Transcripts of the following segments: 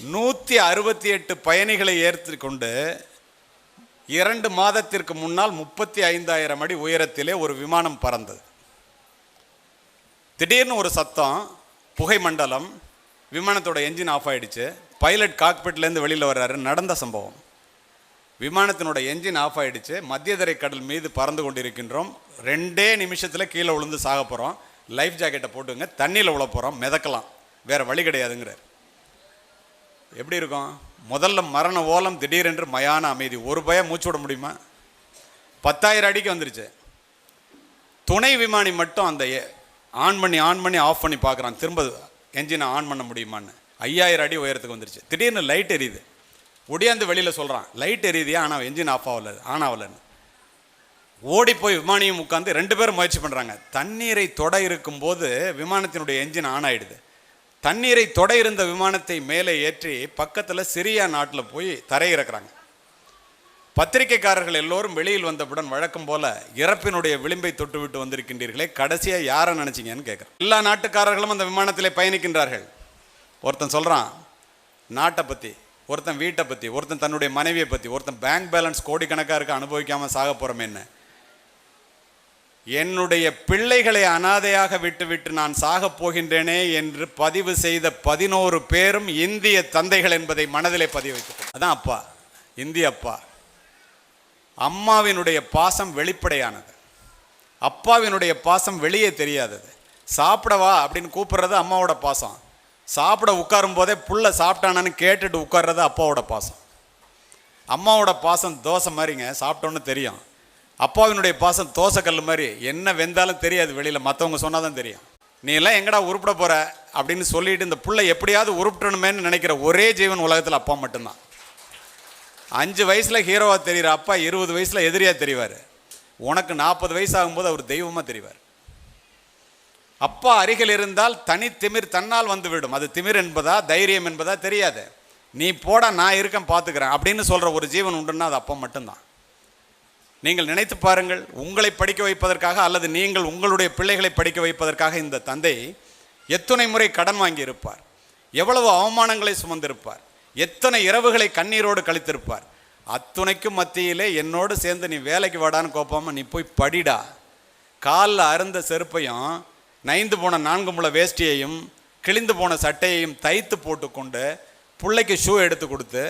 168 பயணிகளை ஏற்றிக்கொண்டு 2 மாதத்திற்கு முன்னால் 35,000 அடி உயரத்திலே ஒரு விமானம் பறந்தது. திடீர்னு ஒரு சத்தம், புகை மண்டலம், விமானத்தோட என்ஜின் ஆஃப் ஆகிடுச்சு. பைலட் காக்பிட்லேருந்து வெளியில் வர்றாரு. நடந்த சம்பவம். விமானத்தினோட என்ஜின் ஆஃப் ஆகிடுச்சு. மத்திய தரை கடல் மீது பறந்து கொண்டிருக்கின்றோம். 2 நிமிஷத்தில் கீழே விழுந்து சாக போகிறோம். லைஃப் ஜாக்கெட்டை போட்டுங்க, தண்ணியில் விழ போகிறோம், மிதக்கலாம், வேறு வழி கிடையாதுங்கிறார். எப்படி இருக்கும்? முதல்ல மரண ஓலம், திடீரென்று மயான அமைதி. ஒரு பயம் மூச்சு விட முடியுமா? 10,000 அடிக்கு வந்துருச்சு. துணை விமானி மட்டும் அந்த ஆன் பண்ணி ஆஃப் பண்ணி பார்க்குறான், திரும்ப என்ஜினை ஆன் பண்ண முடியுமான்னு. 5,000 அடி உயரத்துக்கு வந்துருச்சு. திடீர்னு லைட் எரியுது. ஒடியாந்து வெளியில் சொல்கிறான், லைட் எரியுதியா, ஆனால் என்ஜின் ஆன் ஆகலைன்னு. ஓடி போய் விமானியும் உட்காந்து 2 பேரும் முயற்சி பண்ணுறாங்க. தண்ணீரை தொட இருக்கும்போது விமானத்தினுடைய என்ஜின் ஆன் ஆகிடுது. தண்ணீரை தொட இருந்த விமானத்தை மேலே ஏற்றி பக்கத்தில் சிரியா நாட்டில் போய் தரையிறக்குறாங்க. பத்திரிகைக்காரர்கள் எல்லோரும் வெளியில் வந்தவுடன் வழக்கம் போல இறப்பினுடைய விளிம்பை தொட்டு விட்டு வந்திருக்கின்றீர்களே, கடைசியாக யாரை நினச்சிங்கன்னு கேட்குறேன். எல்லா நாட்டுக்காரர்களும் அந்த விமானத்திலே பயணிக்கின்றார்கள். ஒருத்தன் சொல்கிறான் நாட்டை பற்றி, ஒருத்தன் வீட்டை பற்றி, ஒருத்தன் தன்னுடைய மனைவியை பற்றி, ஒருத்தன் பேங்க் பேலன்ஸ் கோடிக்கணக்காக இருக்க அனுபவிக்காமல் சாக போகிறோம். என்னுடைய பிள்ளைகளை அனாதையாக விட்டுவிட்டு நான் சாகப் போகின்றேனே என்று பதிவு செய்த 11 பேரும் இந்திய தந்தைகள் என்பதை மனதிலே பதிவு வைத்து. அதான் அப்பா, இந்திய அப்பா. அம்மாவினுடைய பாசம் வெளிப்படையானது, அப்பாவினுடைய பாசம் வெளியே தெரியாதது. சாப்பிடவா அப்படின்னு கூப்பிடுறது அம்மாவோட பாசம். சாப்பிட உட்காரும் போதே புள்ள சாப்பிட்டானான்னு கேட்டுட்டு உட்கார்றது அப்பாவோட பாசம். அம்மாவோட பாசம் தோசை மாதிரிங்க, சாப்பிட்டோன்னு தெரியும். அப்பாவினுடைய பாசம் தோசைக்கல் மாதிரி, என்ன வெந்தாலும் தெரியாது வெளியில், மற்றவங்க சொன்னால் தான் தெரியும். நீ எல்லாம் எங்கடா உருப்பிட போகிற அப்படின்னு சொல்லிட்டு இந்த புள்ள எப்படியாவது உருப்பிடணுமேன்னு நினைக்கிற ஒரே ஜீவன் உலகத்தில் அப்பா மட்டும்தான். 5 வயசில் ஹீரோவாக தெரிகிற அப்பா 20 வயசில் எதிரியாக தெரிவார். உனக்கு 40 வயசு ஆகும்போது அவர் தெய்வமாக தெரிவார். அப்பா அருகில் இருந்தால் தனி திமிர் தன்னால் வந்துவிடும். அது திமிர் என்பதா தைரியம் என்பதா தெரியாது. நீ போடா, நான் இருக்கேன் பார்த்துக்கிறேன் அப்படின்னு சொல்கிற ஒரு ஜீவன் உண்டுன்னா அது அப்பா மட்டும்தான். நீங்கள் நினைத்து பாருங்கள், உங்களை படிக்க வைப்பதற்காக அல்லது நீங்கள் உங்களுடைய பிள்ளைகளை படிக்க வைப்பதற்காக இந்த தந்தை எத்தனை முறை கடன் வாங்கி இருப்பார், எவ்வளவு அவமானங்களை சுமந்திருப்பார், எத்தனை இரவுகளை கண்ணீரோடு கழித்திருப்பார். அத்துணைக்கும் மத்தியிலே என்னோடு சேர்ந்து நீ வேலைக்கு வாடான்னு கோப்பாமல் நீ போய் படிடா, காலில் அருந்த செருப்பையும் நைந்து போன 4 முழ வேஷ்டியையும் கிழிந்து போன சட்டையையும் தைத்து போட்டுக்கொண்டு பிள்ளைக்கு ஷூ எடுத்து கொடுத்து,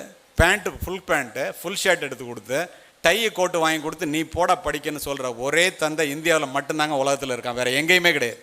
ஃபுல் பேண்ட்டு ஃபுல் ஷர்ட் எடுத்து கொடுத்து, டையை கோட்டு வாங்கி கொடுத்து நீ போட படிக்கன்னு சொல்கிற ஒரே தந்தை இந்தியாவில் மட்டும்தாங்க உலகத்தில் இருக்கான், வேறு எங்கேயுமே கிடையாது.